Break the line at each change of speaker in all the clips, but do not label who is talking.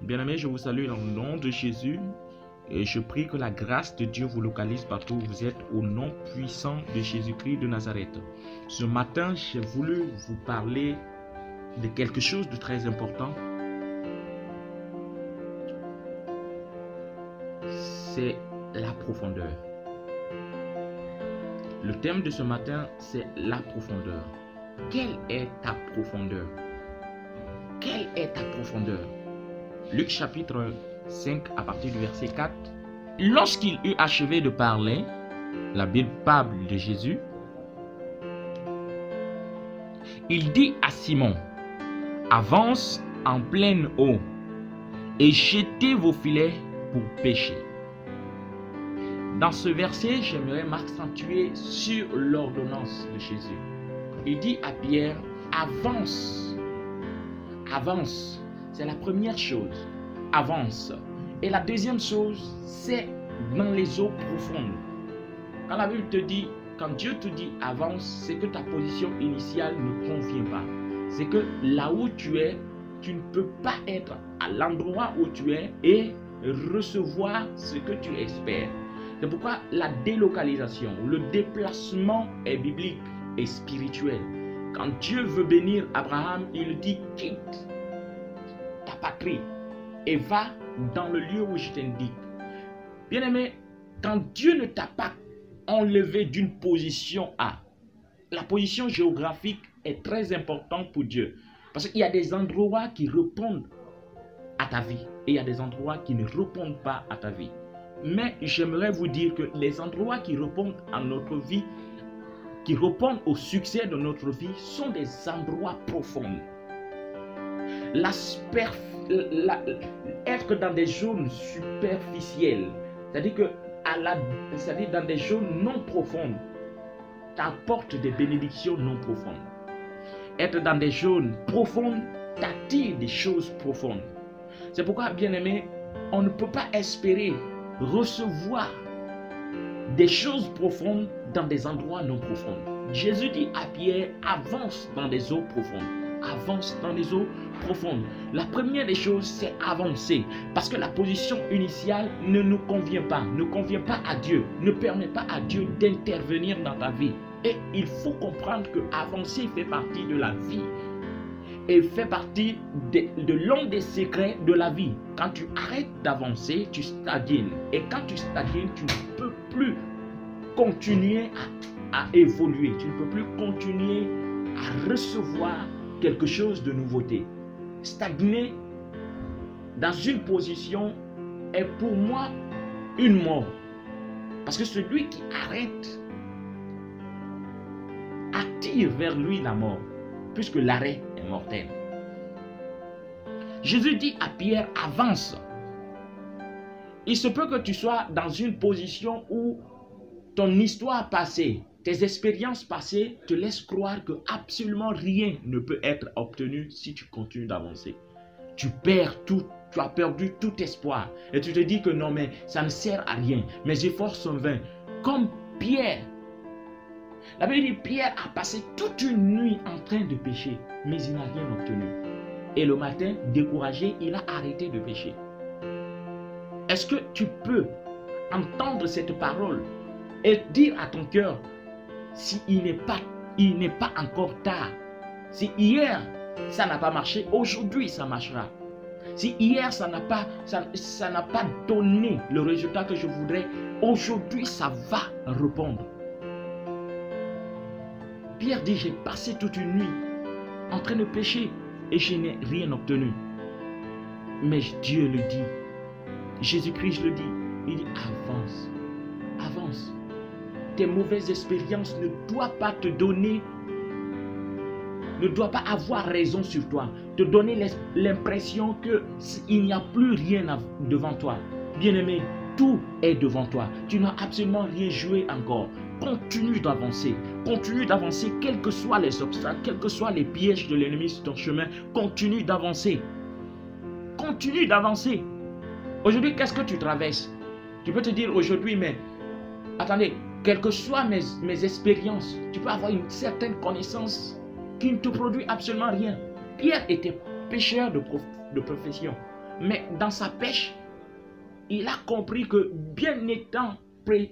Bien-aimés, je vous salue dans le nom de Jésus et je prie que la grâce de Dieu vous localise partout où vous êtes au nom puissant de Jésus-Christ de Nazareth. Ce matin, j'ai voulu vous parler de quelque chose de très important. C'est la profondeur. Le thème de ce matin, c'est la profondeur. Quelle est ta profondeur? Quelle est ta profondeur? Luc chapitre 5 à partir du verset 4. Lorsqu'il eut achevé de parler, la Bible parle de Jésus, il dit à Simon, avance en pleine eau et jetez vos filets pour pêcher. Dans ce verset, j'aimerais m'accentuer sur l'ordonnance de Jésus. Il dit à Pierre, avance. Avance. C'est la première chose. Avance. Et la deuxième chose, c'est dans les eaux profondes. Quand la Bible te dit, quand Dieu te dit avance, c'est que ta position initiale ne convient pas. C'est que là où tu es, tu ne peux pas être à l'endroit où tu es et recevoir ce que tu espères. C'est pourquoi la délocalisation, le déplacement est biblique et spirituel. Quand Dieu veut bénir Abraham, il dit quitte ta patrie et va dans le lieu où je t'indique. Bien-aimé, quand Dieu ne t'a pas enlevé d'une position A, la position géographique est très importante pour Dieu. Parce qu'il y a des endroits qui répondent à ta vie et il y a des endroits qui ne répondent pas à ta vie. Mais j'aimerais vous dire que les endroits qui répondent à notre vie, qui répondent au succès de notre vie, sont des endroits profonds. Être dans des zones superficielles, c'est-à-dire que dans des zones non profondes, t'apporte des bénédictions non profondes. Être dans des zones profondes t'attire des choses profondes. C'est pourquoi, bien-aimé, on ne peut pas espérer recevoir des choses profondes dans des endroits non profonds. Jésus dit à Pierre, avance dans des eaux profondes. Avance dans les eaux profondes. La première des choses, c'est avancer. Parce que la position initiale ne nous convient pas à Dieu, ne permet pas à Dieu d'intervenir dans ta vie. Et il faut comprendre que avancer fait partie de la vie. Et fait partie de l'un des secrets de la vie. Quand tu arrêtes d'avancer, tu stagnes. Et quand tu stagnes, tu ne peux plus continuer à évoluer. Tu ne peux plus continuer à recevoir quelque chose de nouveauté. Stagner dans une position est pour moi une mort. Parce que celui qui arrête attire vers lui la mort. Puisque l'arrêt est mortel. Jésus dit à Pierre, avance. Il se peut que tu sois dans une position où ton histoire passée, tes expériences passées te laissent croire que absolument rien ne peut être obtenu si tu continues d'avancer. Tu perds tout, tu as perdu tout espoir. Et tu te dis que non, mais ça ne sert à rien. Mes efforts sont vains. Comme Pierre. La Bible dit Pierre a passé toute une nuit en train de pécher, mais il n'a rien obtenu. Et le matin, découragé, il a arrêté de pécher. Est-ce que tu peux entendre cette parole et dire à ton cœur, si il n'est pas encore tard, si hier ça n'a pas marché, aujourd'hui ça marchera. Si hier ça n'a pas donné le résultat que je voudrais, aujourd'hui ça va répondre. Pierre dit, j'ai passé toute une nuit en train de pécher et je n'ai rien obtenu. Mais Dieu le dit, Jésus-Christ le dit, il dit avance, avance. Tes mauvaises expériences ne doivent pas te donner, ne doivent pas avoir raison sur toi, te donner l'impression qu'il n'y a plus rien devant toi. Bien-aimé, tout est devant toi. Tu n'as absolument rien joué encore. Continue d'avancer. Continue d'avancer, quels que soient les obstacles, quels que soient les pièges de l'ennemi sur ton chemin. Continue d'avancer. Continue d'avancer. Aujourd'hui, qu'est-ce que tu traverses? Tu peux te dire aujourd'hui, mais attendez, quelles que soient mes expériences, tu peux avoir une certaine connaissance qui ne te produit absolument rien. Pierre était pécheur de profession. Mais dans sa pêche, il a compris que bien étant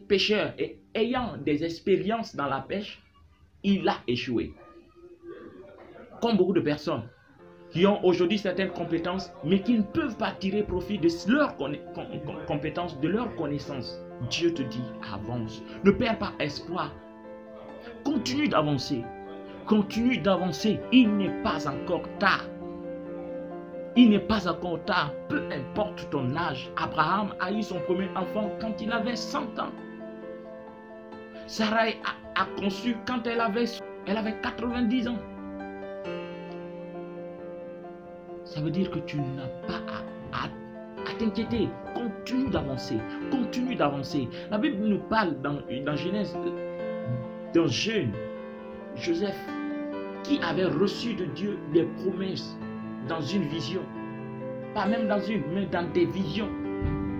pêcheur et ayant des expériences dans la pêche, il a échoué. Comme beaucoup de personnes qui ont aujourd'hui certaines compétences, mais qui ne peuvent pas tirer profit de leurs compétences, de leurs connaissances. Dieu te dit, avance. Ne perds pas espoir. Continue d'avancer. Continue d'avancer. Il n'est pas encore tard. Il n'est pas encore tard. Peu importe ton âge. Abraham a eu son premier enfant quand il avait 100 ans. Sarah a conçu quand elle avait 90 ans. Ça veut dire que tu n'as pas à t'inquiéter. Continue d'avancer. Continue d'avancer. La Bible nous parle dans Genèse d'un jeune, Joseph, qui avait reçu de Dieu des promesses dans une vision. Pas même dans une, mais dans des visions.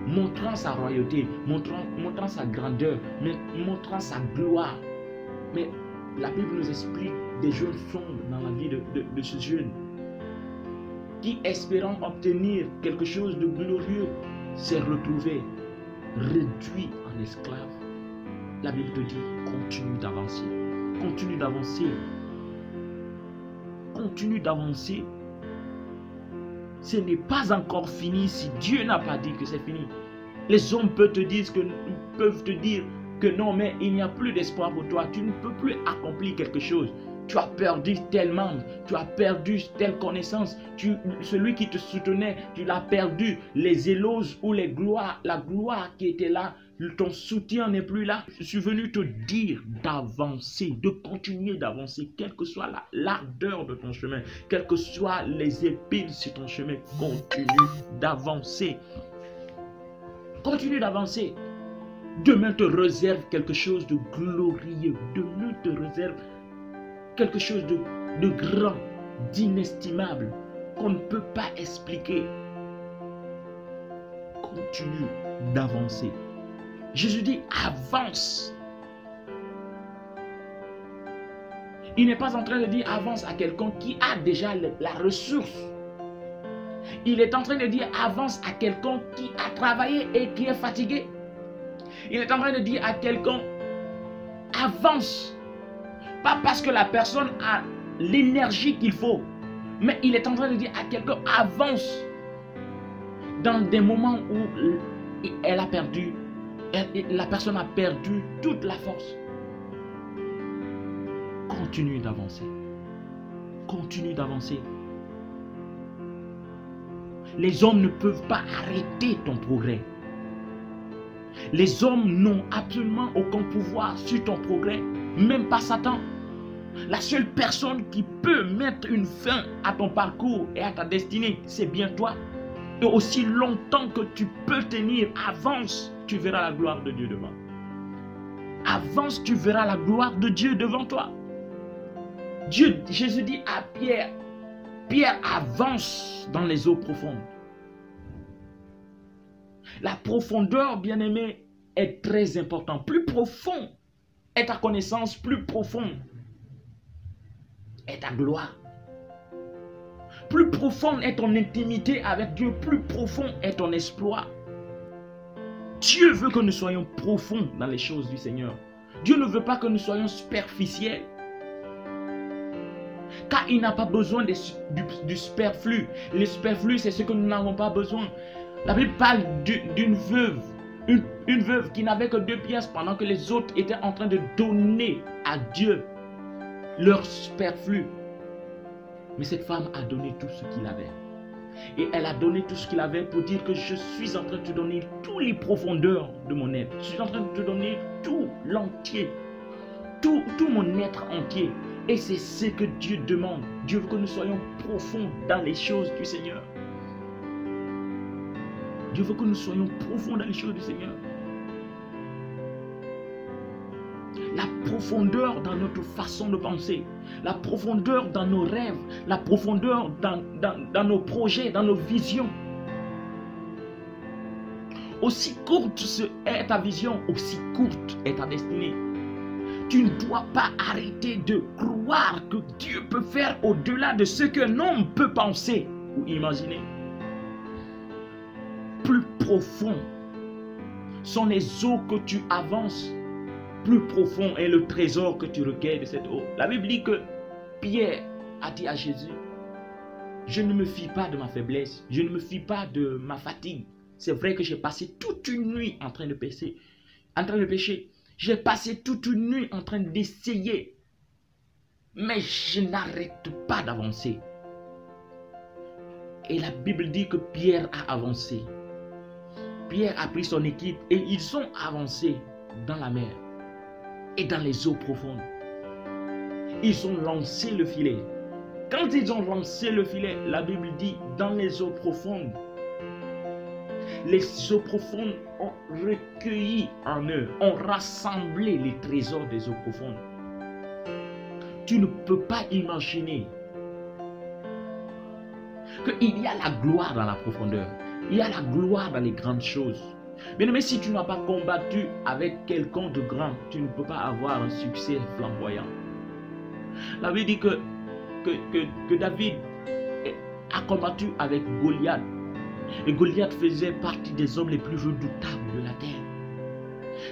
Montrant sa royauté, montrant sa grandeur, montrant sa gloire. Mais la Bible nous explique des jours sombres dans la vie de ce jeune qui, espérant obtenir quelque chose de glorieux, s'est retrouvé réduit en esclave. La Bible te dit, continue d'avancer. Continue d'avancer. Continue d'avancer. Ce n'est pas encore fini si Dieu n'a pas dit que c'est fini. Les hommes peuvent te dire que non, mais il n'y a plus d'espoir pour toi. Tu ne peux plus accomplir quelque chose. Tu as perdu tel membre, tu as perdu telle connaissance, celui qui te soutenait, tu l'as perdu. Les éloges ou la gloire qui était là, ton soutien n'est plus là. Je suis venu te dire d'avancer, de continuer d'avancer, quelle que soit l'ardeur de ton chemin, quelles que soient les épines sur ton chemin, continue d'avancer. Continue d'avancer. Demain te réserve quelque chose de glorieux. Demain te réserve quelque chose de grand, d'inestimable, qu'on ne peut pas expliquer. Continue d'avancer. Jésus dit, avance. Il n'est pas en train de dire avance à quelqu'un qui a déjà la ressource. Il est en train de dire avance à quelqu'un qui a travaillé et qui est fatigué. Il est en train de dire à quelqu'un avance. Pas parce que la personne a l'énergie qu'il faut, mais il est en train de dire à quelqu'un avance. Dans des moments où elle a perdu, la personne a perdu toute la force. Continue d'avancer. Continue d'avancer. Les hommes ne peuvent pas arrêter ton progrès. Les hommes n'ont absolument aucun pouvoir sur ton progrès, même pas Satan. La seule personne qui peut mettre une fin à ton parcours et à ta destinée, c'est bien toi. Et aussi longtemps que tu peux tenir, avance, tu verras la gloire de Dieu devant. Avance, tu verras la gloire de Dieu devant toi. Jésus dit à Pierre, Pierre avance dans les eaux profondes. La profondeur, bien-aimé, est très importante. Plus profond est ta connaissance, plus profonde est ta gloire. Plus profonde est ton intimité avec Dieu, plus profond est ton exploit. Dieu veut que nous soyons profonds dans les choses du Seigneur. Dieu ne veut pas que nous soyons superficiels. Car il n'a pas besoin du superflu. Le superflu, c'est ce que nous n'avons pas besoin. La Bible parle d'une veuve. Une veuve qui n'avait que 2 pièces pendant que les autres étaient en train de donner à Dieu leur superflu. Mais cette femme a donné tout ce qu'il avait. Et elle a donné tout ce qu'il avait pour dire que je suis en train de te donner toutes les profondeurs de mon être. Je suis en train de te donner tout l'entier. Tout mon être entier. Et c'est ce que Dieu demande. Dieu veut que nous soyons profonds dans les choses du Seigneur. Dieu veut que nous soyons profonds dans les choses du Seigneur. La profondeur dans notre façon de penser, la profondeur dans nos rêves, la profondeur dans nos projets, dans nos visions. Aussi courte est ta vision, aussi courte est ta destinée. Tu ne dois pas arrêter de croire que Dieu peut faire au-delà de ce qu'un homme peut penser ou imaginer. plus profond sont les eaux que tu avances, plus profond est le trésor que tu recueilles de cette eau. La Bible dit que Pierre a dit à Jésus, je ne me fie pas de ma faiblesse, je ne me fie pas de ma fatigue. C'est vrai que j'ai passé toute une nuit en train de pécher. J'ai passé toute une nuit en train d'essayer. Mais je n'arrête pas d'avancer. Et la Bible dit que Pierre a avancé. Pierre a pris son équipe et ils ont avancé dans la mer et dans les eaux profondes. Ils ont lancé le filet. Quand ils ont lancé le filet, la Bible dit dans les eaux profondes. Les eaux profondes ont recueilli en eux, ont rassemblé les trésors des eaux profondes. Tu ne peux pas imaginer qu'il y a la gloire dans la profondeur. Il y a la gloire dans les grandes choses. Mais si tu n'as pas combattu avec quelqu'un de grand, tu ne peux pas avoir un succès flamboyant. La Bible dit que David a combattu avec Goliath. Et Goliath faisait partie des hommes les plus redoutables de la terre.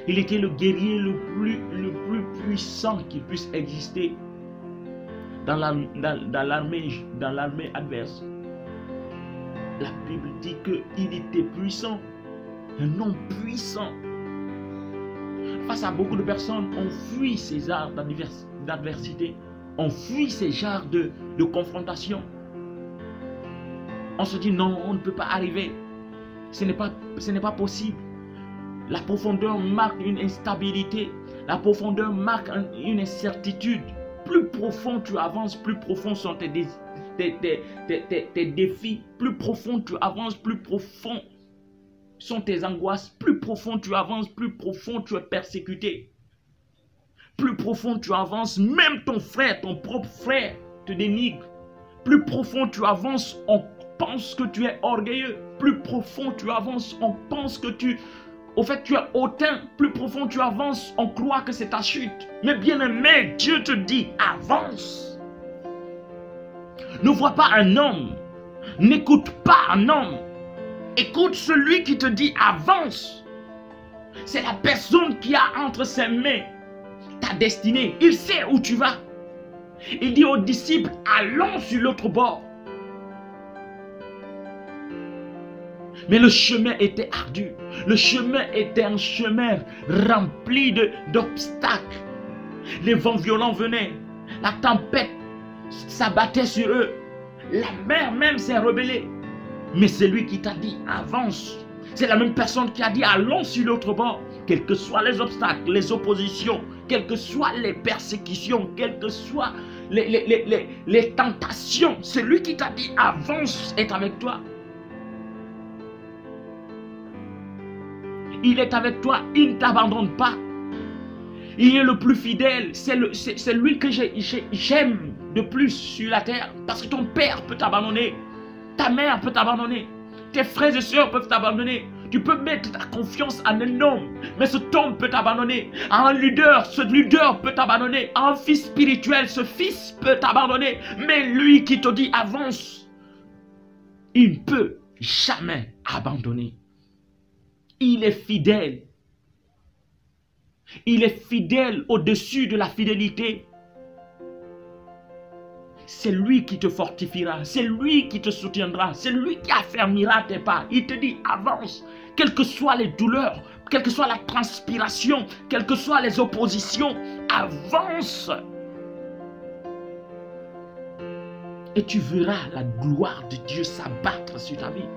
Il était le guerrier le plus puissant qui puisse exister dans l'armée adverse. La Bible dit qu'il était puissant, un homme puissant. Face à beaucoup de personnes, on fuit ces genres d'adversité, on fuit ces genres de confrontation. On se dit non, on ne peut pas arriver, ce n'est pas possible. La profondeur marque une instabilité, la profondeur marque une incertitude. Plus profond tu avances, plus profond sont tes défis, plus profond tu avances, plus profond sont tes angoisses, plus profond tu avances, plus profond tu es persécuté. Plus profond tu avances, même ton frère, ton propre frère te dénigre. Plus profond tu avances, on pense que tu es orgueilleux. Plus profond tu avances, on pense que tu es hautain. Plus profond tu avances, on croit que c'est ta chute. Mais bien aimé, Dieu te dit, avance. Ne vois pas un homme, n'écoute pas un homme. Écoute celui qui te dit, avance. C'est la personne qui a entre ses mains ta destinée. Il sait où tu vas. Il dit aux disciples, allons sur l'autre bord. Mais le chemin était ardu. Le chemin était un chemin rempli d'obstacles. Les vents violents venaient. La tempête s'abattait sur eux. La mer même s'est rebellée. Mais c'est lui qui t'a dit, avance. C'est la même personne qui a dit, allons sur l'autre bord. Quels que soient les obstacles, les oppositions, quelles que soient les persécutions, quelles que soient les tentations, c'est lui qui t'a dit, avance, est avec toi. Il est avec toi, il ne t'abandonne pas. Il est le plus fidèle, c'est lui que j'aime de plus sur la terre. Parce que ton père peut t'abandonner, ta mère peut t'abandonner, tes frères et sœurs peuvent t'abandonner. Tu peux mettre ta confiance en un homme, mais cet homme peut t'abandonner. Un leader, ce leader peut t'abandonner. Un fils spirituel, ce fils peut t'abandonner. Mais lui qui te dit avance, il ne peut jamais abandonner. Il est fidèle. Il est fidèle au-dessus de la fidélité. C'est lui qui te fortifiera, c'est lui qui te soutiendra, c'est lui qui affermira tes pas. Il te dit avance, quelles que soient les douleurs, quelle que soit la transpiration, quelles que soient les oppositions, avance. Et tu verras la gloire de Dieu s'abattre sur ta vie.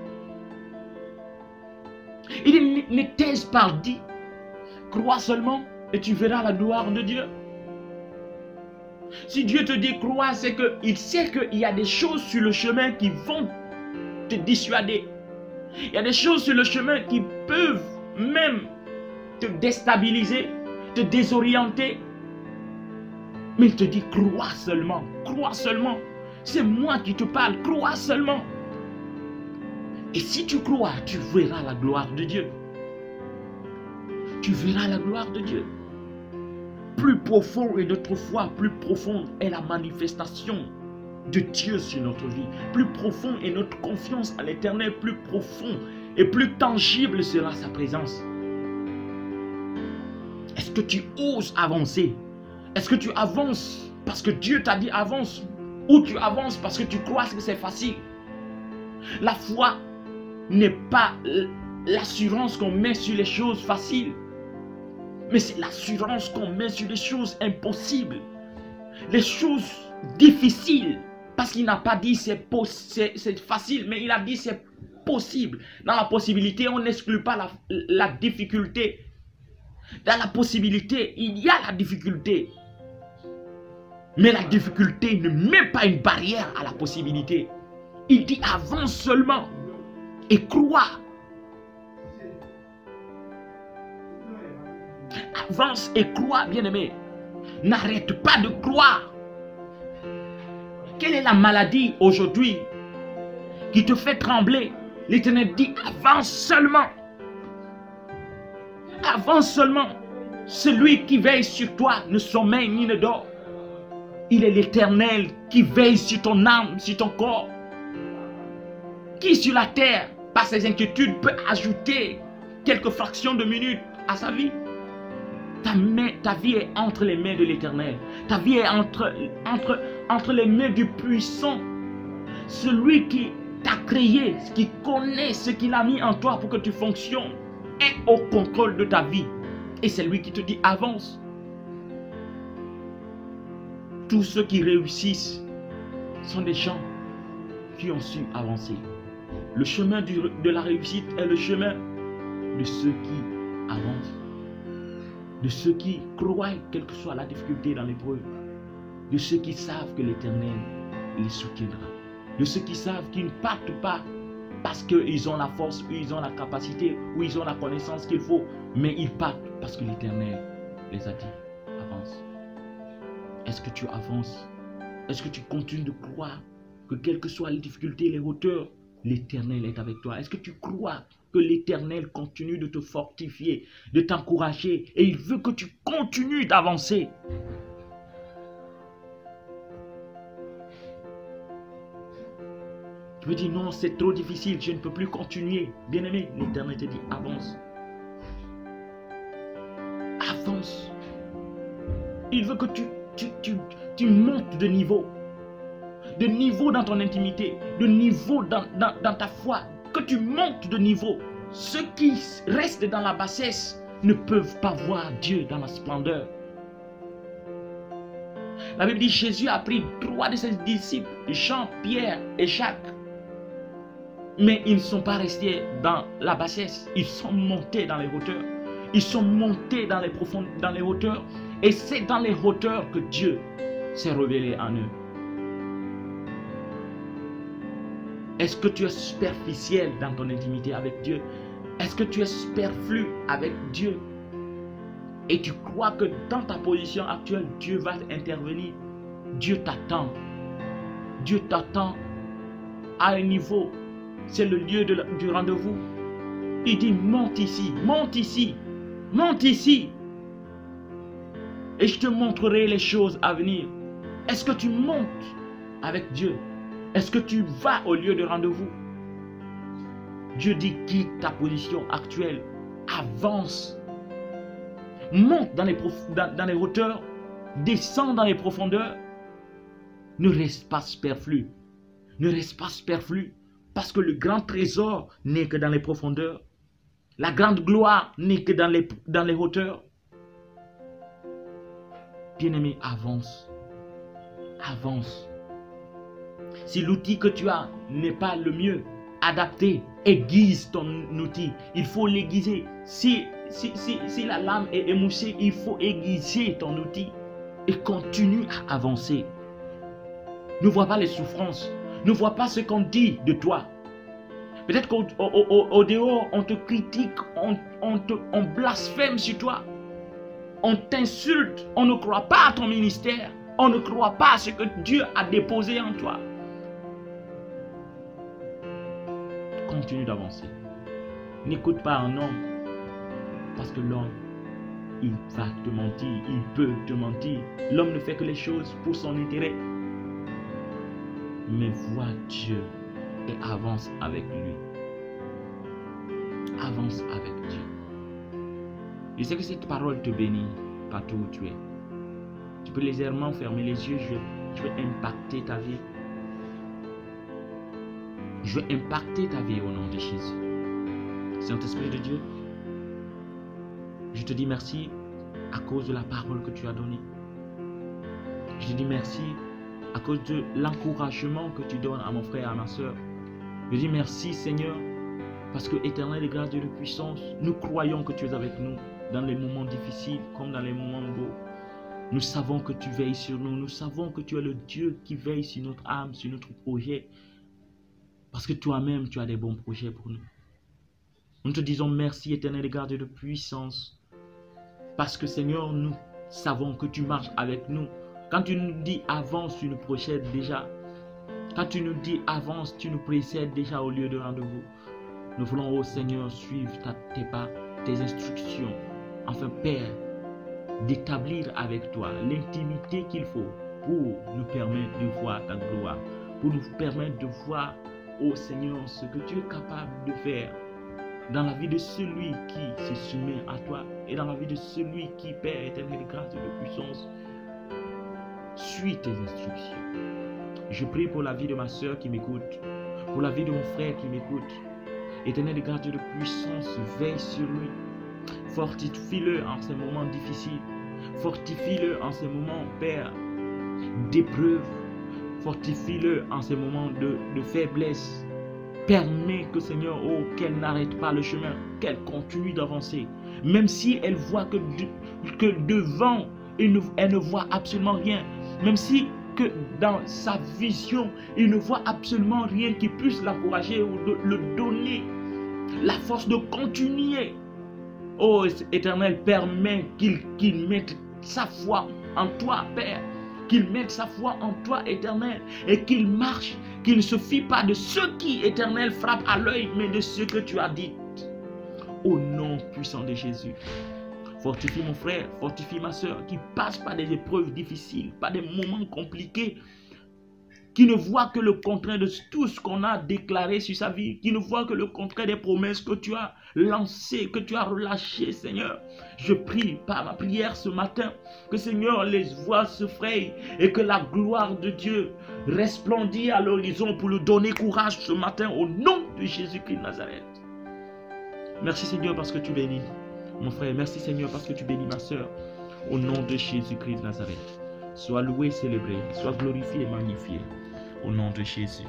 Il dit, n'était-ce pas dit, crois seulement et tu verras la gloire de Dieu. Si Dieu te dit crois, c'est qu'il sait qu'il y a des choses sur le chemin qui vont te dissuader. Il y a des choses sur le chemin qui peuvent même te déstabiliser, te désorienter. Mais il te dit crois seulement, crois seulement. C'est moi qui te parle, crois seulement. Et si tu crois, tu verras la gloire de Dieu. Tu verras la gloire de Dieu. Plus profond est notre foi, plus profonde est la manifestation de Dieu sur notre vie. Plus profond est notre confiance à l'Éternel, plus profond et plus tangible sera sa présence. Est-ce que tu oses avancer? Est-ce que tu avances parce que Dieu t'a dit avance? Ou tu avances parce que tu crois que c'est facile? La foi n'est pas l'assurance qu'on met sur les choses faciles, mais c'est l'assurance qu'on met sur les choses impossibles, les choses difficiles, parce qu'il n'a pas dit c'est facile, mais il a dit c'est possible. Dans la possibilité, on n'exclut pas la difficulté. Dans la possibilité, il y a la difficulté. Mais la difficulté ne met pas une barrière à la possibilité. Il dit avance seulement et crois. Avance et crois, bien-aimé. N'arrête pas de croire. Quelle est la maladie aujourd'hui qui te fait trembler? L'Éternel dit avance seulement. Avance seulement. Celui qui veille sur toi ne sommeille ni ne dort. Il est l'Éternel qui veille sur ton âme, sur ton corps. Qui sur la terre, par ses inquiétudes, peut ajouter quelques fractions de minutes à sa vie? Ta vie est entre les mains de l'Éternel. Ta vie est entre les mains du puissant. Celui qui t'a créé, qui connaît ce qu'il a mis en toi pour que tu fonctionnes, est au contrôle de ta vie. Et c'est lui qui te dit avance. Tous ceux qui réussissent sont des gens qui ont su avancer. Le chemin de la réussite est le chemin de ceux qui avancent, de ceux qui croient quelle que soit la difficulté dans l'épreuve, de ceux qui savent que l'Éternel les soutiendra, de ceux qui savent qu'ils ne partent pas parce qu'ils ont la force, ou ils ont la capacité, ou ils ont la connaissance qu'il faut, mais ils partent parce que l'Éternel les a dit avance. Est-ce que tu avances? Est-ce que tu continues de croire que quelles que soient les difficultés, les hauteurs, l'Éternel est avec toi? Est-ce que tu crois que l'Éternel continue de te fortifier, de t'encourager, et il veut que tu continues d'avancer? Tu me dis non, c'est trop difficile, je ne peux plus continuer. Bien-aimé, l'Éternel te dit avance. Avance. Il veut que tu montes de niveau dans ton intimité, de niveau dans ta foi, que tu montes de niveau. Ceux qui restent dans la bassesse ne peuvent pas voir Dieu dans la splendeur. La Bible dit Jésus a pris 3 de ses disciples, Jean, Pierre et Jacques. Mais ils ne sont pas restés dans la bassesse, ils sont montés dans les hauteurs. Ils sont montés dans les hauteurs. Et c'est dans les hauteurs que Dieu s'est révélé en eux. Est-ce que tu es superficiel dans ton intimité avec Dieu? Est-ce que tu es superflu avec Dieu? Et tu crois que dans ta position actuelle, Dieu va intervenir? Dieu t'attend. Dieu t'attend à un niveau. C'est le lieu du rendez-vous. Il dit monte ici, monte ici, monte ici. Et je te montrerai les choses à venir. Est-ce que tu montes avec Dieu? Est-ce que tu vas au lieu de rendez-vous? Dieu dit quitte ta position actuelle. Avance. Monte dans les hauteurs. Descends dans les profondeurs. Ne reste pas superflu. Ne reste pas superflu. Parce que le grand trésor n'est que dans les profondeurs. La grande gloire n'est que dans les hauteurs. Bien-aimé, avance. Avance. Si l'outil que tu as n'est pas le mieux adapté, aiguise ton outil. Il faut l'aiguiser. Si la lame est émoussée, il faut aiguiser ton outil. Et continue à avancer. Ne vois pas les souffrances. Ne vois pas ce qu'on dit de toi. Peut-être qu'au dehors, on te critique, on blasphème sur toi. On t'insulte, on ne croit pas à ton ministère. On ne croit pas à ce que Dieu a déposé en toi. Continue d'avancer. N'écoute pas un homme. Parce que l'homme, il va te mentir. Il peut te mentir. L'homme ne fait que les choses pour son intérêt. Mais vois Dieu et avance avec lui. alliance avec Dieu. Je sais que cette parole te bénit partout où tu es. Tu peux légèrement fermer les yeux. Je veux impacter ta vie. Je veux impacter ta vie au nom de Jésus. Saint-Esprit de Dieu, je te dis merci à cause de la parole que tu as donnée. Je te dis merci à cause de l'encouragement que tu donnes à mon frère et à ma soeur. Je dis merci Seigneur, parce que éternel et grâce Dieu de puissance, nous croyons que tu es avec nous dans les moments difficiles comme dans les moments beaux. Nous savons que tu veilles sur nous, nous savons que tu es le Dieu qui veille sur notre âme, sur notre projet, parce que toi-même tu as des bons projets pour nous. Nous te disons merci éternel et grâce Dieu de puissance, parce que Seigneur, nous savons que tu marches avec nous. Quand tu nous dis avance, tu nous procèdes déjà. Quand tu nous dis avance, tu nous précèdes déjà au lieu de rendez-vous. Nous voulons, ô Seigneur, suivre tes pas, tes instructions. Enfin, Père, d'établir avec toi l'intimité qu'il faut pour nous permettre de voir ta gloire, pour nous permettre de voir, ô Seigneur, ce que tu es capable de faire dans la vie de celui qui se soumet à toi et dans la vie de celui qui, Père éternel, grâce et de puissance, suis tes instructions. Je prie pour la vie de ma soeur qui m'écoute, pour la vie de mon frère qui m'écoute. Éternel et grâce de puissance, veille sur lui. Fortifie-le en ces moments difficiles. Fortifie-le en ces moments, Père, d'épreuve. Fortifie-le en ces moments de faiblesse. Permets que, Seigneur, oh, qu'elle n'arrête pas le chemin, qu'elle continue d'avancer. Même si elle voit que devant, elle ne voit absolument rien. Même si que dans sa vision, il ne voit absolument rien qui puisse l'encourager ou le donner la force de continuer. Oh Éternel, permets qu'il mette sa foi en toi, Père. Qu'il mette sa foi en toi, Éternel, et qu'il marche, qu'il ne se fie pas de ce qui, Éternel, frappe à l'œil, mais de ce que tu as dit. Au nom puissant de Jésus. Fortifie mon frère, fortifie ma soeur qui passe par des épreuves difficiles, par des moments compliqués, qui ne voit que le contraire de tout ce qu'on a déclaré sur sa vie, qui ne voit que le contraire des promesses que tu as lancées, que tu as relâchées, Seigneur. Je prie par ma prière ce matin que, Seigneur, les voix se frayent et que la gloire de Dieu resplendit à l'horizon pour lui donner courage ce matin au nom de Jésus-Christ de Nazareth. Merci Seigneur parce que tu bénis mon frère, merci Seigneur parce que tu bénis ma soeur. Au nom de Jésus-Christ de Nazareth. Sois loué, célébré, sois glorifié et magnifié. Au nom de Jésus.